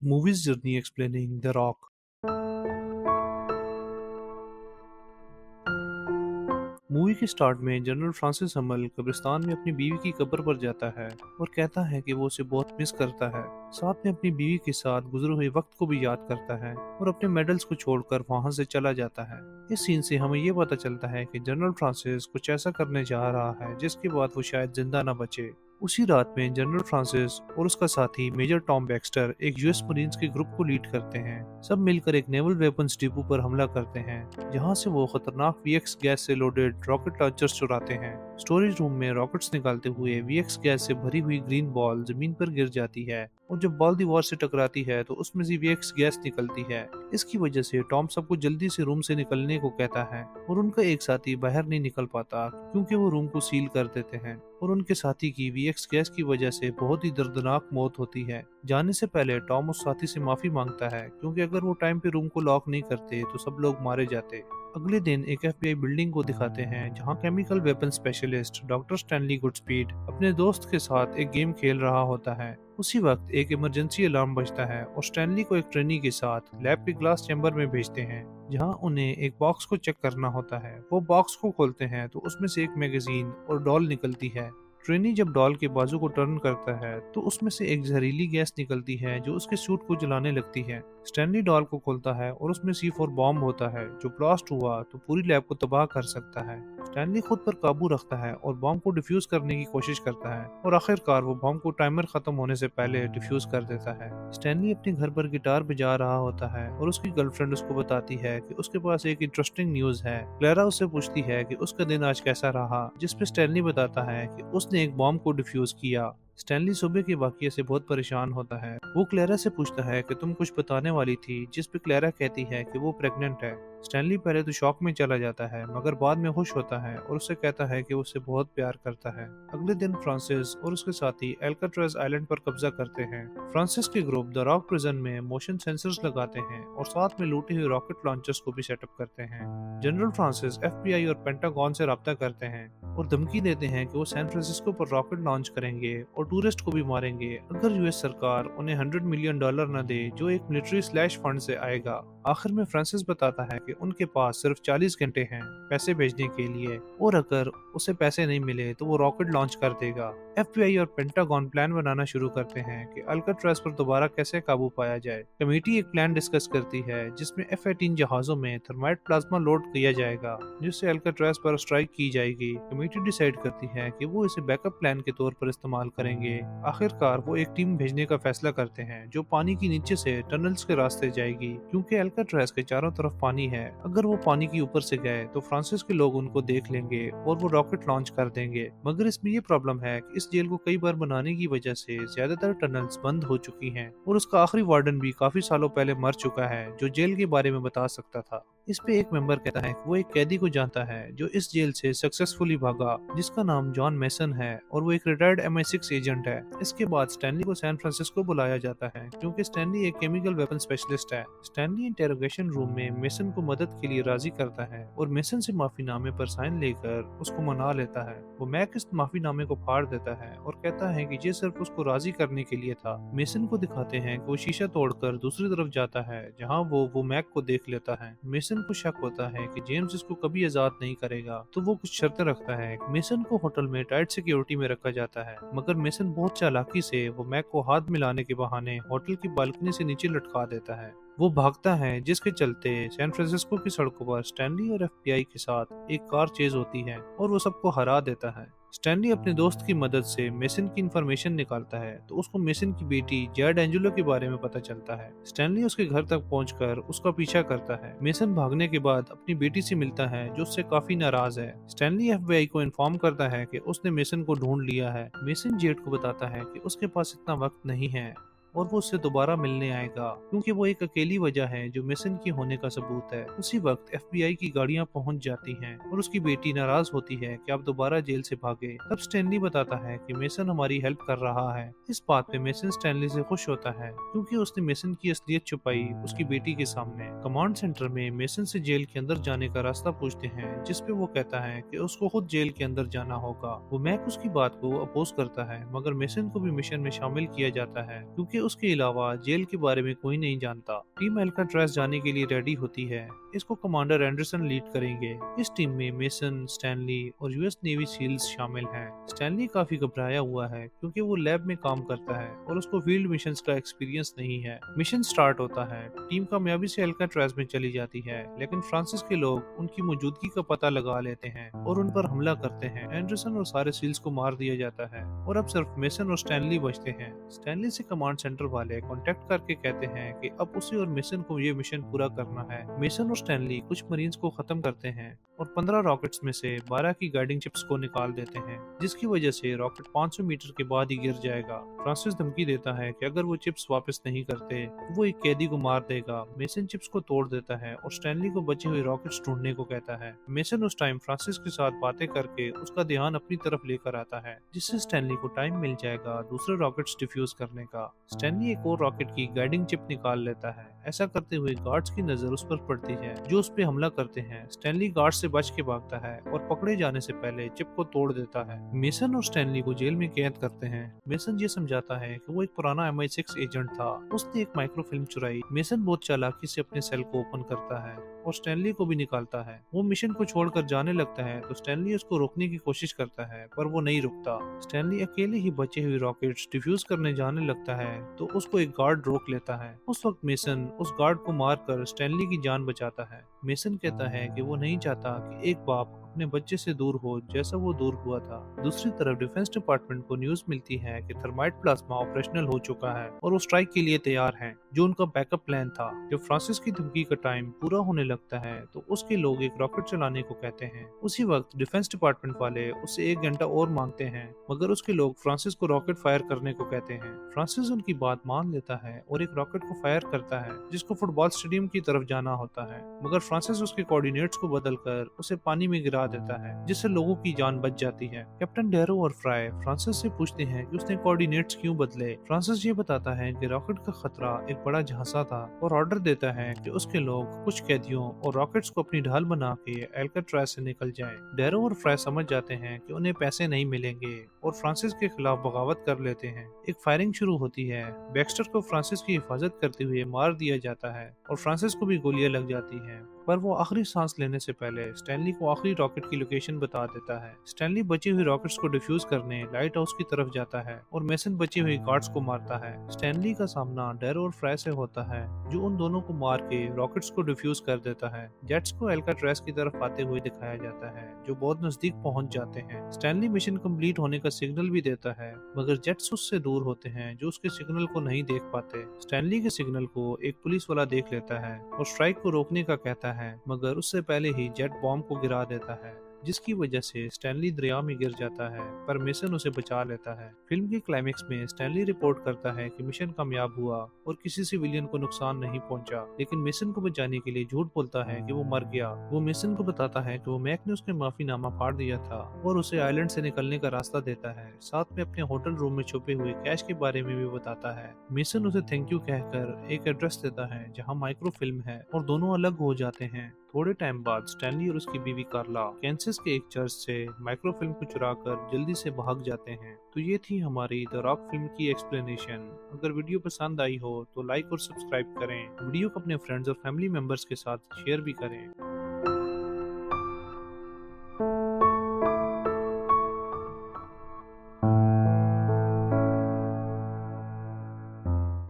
Movies journey explaining The Rock। Movie के start में general Francis हमल कब्रिस्तान में अपनी बीवी की कब्र पर जाता है और कहता है कि वो उसे बहुत मिस करता है। साथ में अपनी बीवी के साथ गुजरे हुए वक्त को भी याद करता है और अपने मेडल्स को छोड़कर वहां से चला जाता है। इस सीन से हमें ये पता चलता है कि जनरल फ्रांसिस कुछ ऐसा करने जा रहा है जिसके बाद वो शायद जिंदा न बचे। उसी रात में जनरल फ्रांसिस और उसका साथी मेजर टॉम बैक्स्टर एक यूएस मरीन्स के ग्रुप को लीड करते हैं। सब मिलकर एक नेवल वेपन्स डिपो पर हमला करते हैं, जहां से वो खतरनाक वीएक्स गैस से लोडेड रॉकेट लॉन्चर्स चुराते हैं। स्टोरेज रूम में रॉकेट्स निकालते हुए वीएक्स गैस से भरी हुई ग्रीन बॉल जमीन पर गिर जाती है और जब बॉल दीवार से टकराती है तो उसमें से वीएक्स गैस निकलती है। इसकी वजह से टॉम सबको जल्दी से रूम से निकलने को कहता है और उनका एक साथी बाहर नहीं निकल पाता क्योंकि वो रूम को सील कर देते हैं और उनके साथी की वीएक्स गैस की वजह से बहुत ही दर्दनाक मौत होती है। जाने से पहले टॉम उस साथी से माफी मांगता है क्योंकि अगर वो टाइम पे रूम को लॉक नहीं करते तो सब लोग मारे जाते। अगले दिन एक एफबीआई बिल्डिंग को दिखाते हैं जहां chemical weapon specialist doctor Stanley Goodspeed अपने दोस्त के साथ एक गेम खेल रहा होता है। उसी वक्त एक इमरजेंसी अलार्म बजता है और स्टैनली को एक ट्रेनी के साथ लैब के ग्लास चैम्बर में भेजते हैं जहां उन्हें एक बॉक्स को चेक करना होता है। वो बॉक्स को खोलते हैं तो उसमें से एक मैगजीन और डॉल निकलती है। ट्रेनी जब डॉल के बाजू को टर्न करता है तो उसमें से एक जहरीली गैस निकलती है जो उसके सूट को जलाने लगती है। स्टैनली डॉल को खोलता है और उसमें C4 बॉम्ब होता है जो ब्लास्ट हुआ तो पूरी लैब को तबाह कर सकता है। स्टैनली खुद पर काबू रखता है और बॉम्ब को डिफ्यूज करने की कोशिश करता है और आखिरकार वो बॉम्ब को टाइमर खत्म होने से पहले डिफ्यूज कर देता है। स्टैनली अपने घर पर गिटार बजा रहा होता है और उसकी गर्लफ्रेंड उसको बताती है कि उसके पास एक इंटरेस्टिंग न्यूज है। क्लेरा उससे पूछती है कि उसका दिन आज कैसा रहा, जिस पे स्टैनली बताता है कि उसने एक बॉम्ब को डिफ्यूज किया। स्टैनली सुबह के वाकये से बहुत परेशान होता है। वो क्लेरा से पूछता है कि तुम कुछ बताने वाली थी, जिस पे क्लेरा कहती है कि वो प्रेग्नेंट है। स्टैनली पहले तो शॉक में चला जाता है मगर बाद में खुश होता है और उससे कहता है कि वो उससे बहुत प्यार करता है। अगले दिन फ्रांसिस और उसके साथी एल्काट्राज आइलैंड पर कब्जा करते हैं। फ्रांसिस के ग्रुप द रॉक प्रिजन में मोशन सेंसर्स लगाते हैं और साथ में लूटे हुए रॉकेट लॉन्चर्स को भी सेटअप करते हैं। जनरल फ्रांसिस एफबीआई और पेंटागन से राब्ता करते हैं और धमकी देते हैं कि वो सैन फ्रांसिस्को पर रॉकेट लॉन्च करेंगे और टूरिस्ट को भी मारेंगे अगर यूएस सरकार उन्हें $100 मिलियन न दे जो एक मिलिट्री स्लैश फंड से आएगा। आखिर में फ्रांसिस बताता है कि उनके पास सिर्फ 40 घंटे हैं पैसे भेजने के लिए और अगर उसे पैसे नहीं मिले तो वो रॉकेट लॉन्च कर देगा। एफबीआई और पेंटागन प्लान बनाना शुरू करते हैं कि अल्काट्राज पर दोबारा कैसे काबू पाया जाए। कमेटी एक प्लान डिस्कस करती है जिसमें F-18 जहाजों में थर्माइट प्लाज्मा लोड किया जाएगा जिससे अल्काट्राज पर स्ट्राइक की जाएगी। कमेटी डिसाइड करती है कि वो इसे बैकअप प्लान के तौर पर इस्तेमाल करेंगे। आखिरकार वो एक टीम भेजने का फैसला करते हैं जो पानी के नीचे से टनल्स के रास्ते जाएगी क्योंकि अल्काट्राज के चारों तरफ पानी है। अगर वो पानी के ऊपर से गए तो फ्रांसिस के लोग उनको देख लेंगे और वो रॉकेट लॉन्च कर देंगे। मगर इसमें ये प्रॉब्लम है कि इस जेल को कई बार बनाने की वजह से ज्यादातर टनल्स बंद हो चुकी हैं और उसका आखिरी वार्डन भी काफी सालों पहले मर चुका है जो जेल के बारे में बता सकता था। इस पे एक मेंबर कहता है कि वो एक कैदी को जानता है जो इस जेल से सक्सेसफुली भागा जिसका नाम जॉन मेसन है और वो एक रिटायर्ड MI6 एजेंट है। इसके बाद स्टैनली को सैन फ्रांसिस्को बुलाया जाता है क्योंकि स्टैनली एक केमिकल वेपन स्पेशलिस्ट है। स्टैनली इंटेरोगेशन रूम में मेसन को मदद के लिए राजी करता है और मेसन से माफीनामे पर साइन लेकर उसको मना लेता है। वो मैक इस माफीनामे को फाड़ देता है और कहता है कि ये सिर्फ उसको राजी करने के लिए था। मेसन को दिखाते हैं कि वो शीशा तोड़कर दूसरी तरफ जाता है जहाँ वो मैक को देख लेता है। मेसन को शक होता है कि जेम्स इसको कभी आजाद नहीं करेगा तो वो कुछ शर्तें रखता है। मेसन को होटल में टाइट सिक्योरिटी में रखा जाता है मगर मेसन बहुत चालाकी से वो मैक को हाथ मिलाने के बहाने होटल की बालकनी से नीचे लटका देता है। वो भागता है जिसके चलते सैन फ्रांसिस्को की सड़कों पर स्टैनली और एफबीआई के साथ एक कार चेज होती है और वो सबको हरा देता है। स्टैनली अपने दोस्त की मदद से मेसन की इंफॉर्मेशन निकालता है तो उसको मेसन की बेटी जैड एंजेलो के बारे में पता चलता है। स्टैनली उसके घर तक पहुंचकर उसका पीछा करता है। मेसन भागने के बाद अपनी बेटी से मिलता है जो उससे काफी नाराज है। स्टैनली एफबीआई को इन्फॉर्म करता है कि उसने मेसन को ढूंढ लिया है। मेसन जेड को बताता है कि उसके पास इतना वक्त नहीं है और वो उससे दोबारा मिलने आएगा क्योंकि वो एक अकेली वजह है जो मेसन की होने का सबूत है। उसी वक्त एफबीआई की गाड़ियां पहुंच जाती हैं और उसकी बेटी नाराज होती है कि आप दोबारा जेल से भागे। तब स्टैनली बताता है कि मेसन हमारी हेल्प कर रहा है। इस बात पे मेसन स्टैनली से खुश होता है क्योंकि उसने मेसन की असलियत छुपाई उसकी बेटी के सामने। कमांड सेंटर में मेसन से जेल के अंदर जाने का रास्ता पूछते हैं जिसपे वो कहता है कि उसको खुद जेल के अंदर जाना होगा। वो मैक उसकी बात को अपोज करता है मगर मेसन को भी मिशन में शामिल किया जाता है क्योंकि उसके अलावा जेल के बारे में कोई नहीं जानता। टीम अल्काट्राज़ जाने के लिए रेडी होती है। इसको कमांडर एंडरसन लीड करेंगे। इस टीम में मेसन, स्टैनली और यूएस नेवी सील्स शामिल हैं। स्टैनली काफी घबराया हुआ है क्योंकि वो लैब में काम करता है और उसको फील्ड मिशंस का एक्सपीरियंस नहीं है। मिशन स्टार्ट होता है। टीम कामयाबी से अल्काट्राज़ में चली जाती है, लेकिन फ्रांसिस के लोग उनकी मौजूदगी का पता लगा लेते हैं और उन पर हमला करते हैं। एंडरसन और सारे सील्स को मार दिया जाता है और अब सिर्फ मेसन और स्टैनली बचते हैं। स्टैनली से कमांड सेंटर वाले कांटेक्ट करके कहते हैं कि अब उसे और मेसन को ये मिशन पूरा करना है। मेसन और स्टैनली कुछ मरीन्स को खत्म करते हैं और 15 रॉकेट्स में से 12 की गाइडिंग चिप्स को निकाल देते हैं, जिसकी वजह से रॉकेट 500 मीटर के बाद ही गिर जाएगा। फ्रांसिस धमकी देता है कि अगर वो चिप्स वापस नहीं करते तो वो एक कैदी को मार देगा। मेसन चिप्स को तोड़ देता है और स्टैनली को बचे हुए रॉकेट्स ढूंढने को कहता है। मेसन उस टाइम फ्रांसिस के साथ बातें करके उसका ध्यान अपनी तरफ लेकर आता है, जिससे स्टैनली को टाइम मिल जाएगा दूसरे रॉकेट्स डिफ्यूज करने का। स्टैनली एक और रॉकेट की गाइडिंग चिप निकाल लेता है। ऐसा करते हुए गार्ड्स की नजर उस पर पड़ती है जो उस पे हमला करते हैं। स्टैनली गार्ड्स से बच के भागता है और पकड़े जाने से पहले चिप को तोड़ देता है। मेसन और स्टैनली को जेल में कैद करते हैं। मेसन ये समझाता है कि वो एक पुराना MI6 एजेंट था। उसने एक माइक्रोफिल्म चुराई। मेसन बहुत चालाकी से अपने सेल को ओपन करता है और स्टैनली को भी निकालता है। वो मिशन को छोड़कर जाने लगता है तो स्टैनली उसको रोकने की कोशिश करता है, पर वो नहीं रुकता। स्टैनली अकेले ही बचे हुए रॉकेट्स डिफ्यूज करने जाने लगता है तो उसको एक गार्ड रोक लेता है। उस वक्त मेसन उस गार्ड को मारकर स्टैनली की जान बचाता है। मेसन कहता है कि वो नहीं चाहता कि एक बाप अपने बच्चे से दूर हो जैसा वो दूर हुआ था। दूसरी तरफ डिफेंस डिपार्टमेंट को न्यूज मिलती है कि थर्माइट प्लाज्मा ऑपरेशनल हो चुका है और वो स्ट्राइक के लिए तैयार हैं, जो उनका बैकअप प्लान था। जब फ्रांसिस की धमकी का टाइम पूरा होने लगता है तो उसके लोग एक रॉकेट चलाने को कहते हैं। उसी वक्त डिफेंस डिपार्टमेंट वाले उससे 1 घंटा और मांगते हैं, मगर उसके लोग फ्रांसिस को रॉकेट फायर करने को कहते हैं। फ्रांसिस उनकी बात मान लेता है और एक रॉकेट को फायर करता है जिसको फुटबॉल स्टेडियम की तरफ जाना होता है, मगर फ्रांसिस उसके कोऑर्डिनेट्स को बदलकर उसे पानी में गिरा देता है, जिससे लोगों की जान बच जाती है। कैप्टन डेरो और फ्राई फ्रांसिस से पूछते हैं कि उसने कोऑर्डिनेट्स क्यों बदले। फ्रांसिस ये बताता है कि रॉकेट का खतरा एक बड़ा झांसा था और ऑर्डर देता है कि उसके लोग कुछ कैदियों और रॉकेट्स को अपनी ढाल बना के अल्काट्राज़ से निकल जाएं। डेरो और फ्राई समझ जाते हैं कि उन्हें पैसे नहीं मिलेंगे और फ्रांसिस के खिलाफ बगावत कर लेते हैं। एक फायरिंग शुरू होती है। बैक्स्टर को फ्रांसिस की हिफाजत करते हुए मार दिया जाता है और फ्रांसिस को भी गोलियां लग जाती हैं, पर वो आखिरी सांस लेने से पहले स्टैनली को आखिरी रॉकेट की लोकेशन बता देता है। स्टैनली बची हुई रॉकेट्स को डिफ्यूज करने लाइट हाउस की तरफ जाता है और मेसन बची हुई गार्ड्स को मारता है। स्टैनली का सामना डेरो और फ्राई से होता है, जो उन दोनों को मार के रॉकेट्स को डिफ्यूज कर देता है। जेट्स को अल्काट्राज़ की तरफ आते हुए दिखाया जाता है, जो बहुत नजदीक पहुंच जाते हैं। स्टैनली मिशन कंप्लीट होने का सिग्नल भी देता है, मगर जेट्स उससे दूर होते हैं, जो उसके सिग्नल को नहीं देख पाते। स्टैनली के सिग्नल को एक पुलिस वाला देख लेता है और स्ट्राइक को रोकने का कहता है, मगर उससे पहले ही जेट बॉम्ब को गिरा देता है, जिसकी वजह से स्टैनली दरिया में गिर जाता है, पर मेसन उसे बचा लेता है। फिल्म के क्लाइमेक्स में स्टैनली रिपोर्ट करता है कि मिशन कामयाब हुआ और किसी सिविलियन को नुकसान नहीं पहुंचा, लेकिन मेसन को बचाने के लिए झूठ बोलता है कि वो मर गया। वो मेसन को बताता है कि वो मैक ने उसके माफीनामा फाड़ दिया था और उसे आइलैंड से निकलने का रास्ता देता है। साथ में अपने होटल रूम में छुपे हुए कैश के बारे में भी बताता है। मेसन उसे थैंक यू कहकर एक एड्रेस देता है जहाँ माइक्रो फिल्म है और दोनों अलग हो जाते हैं। थोड़े टाइम बाद स्टैनली और उसकी बीवी कार्ला कैंसस के एक चर्च से माइक्रोफिल्म को चुराकर जल्दी से भाग जाते हैं। तो ये थी हमारी द रॉक फिल्म की एक्सप्लेनेशन। अगर वीडियो पसंद आई हो तो लाइक और सब्सक्राइब करें। वीडियो को अपने फ्रेंड्स और फैमिली मेंबर्स के साथ शेयर भी करें।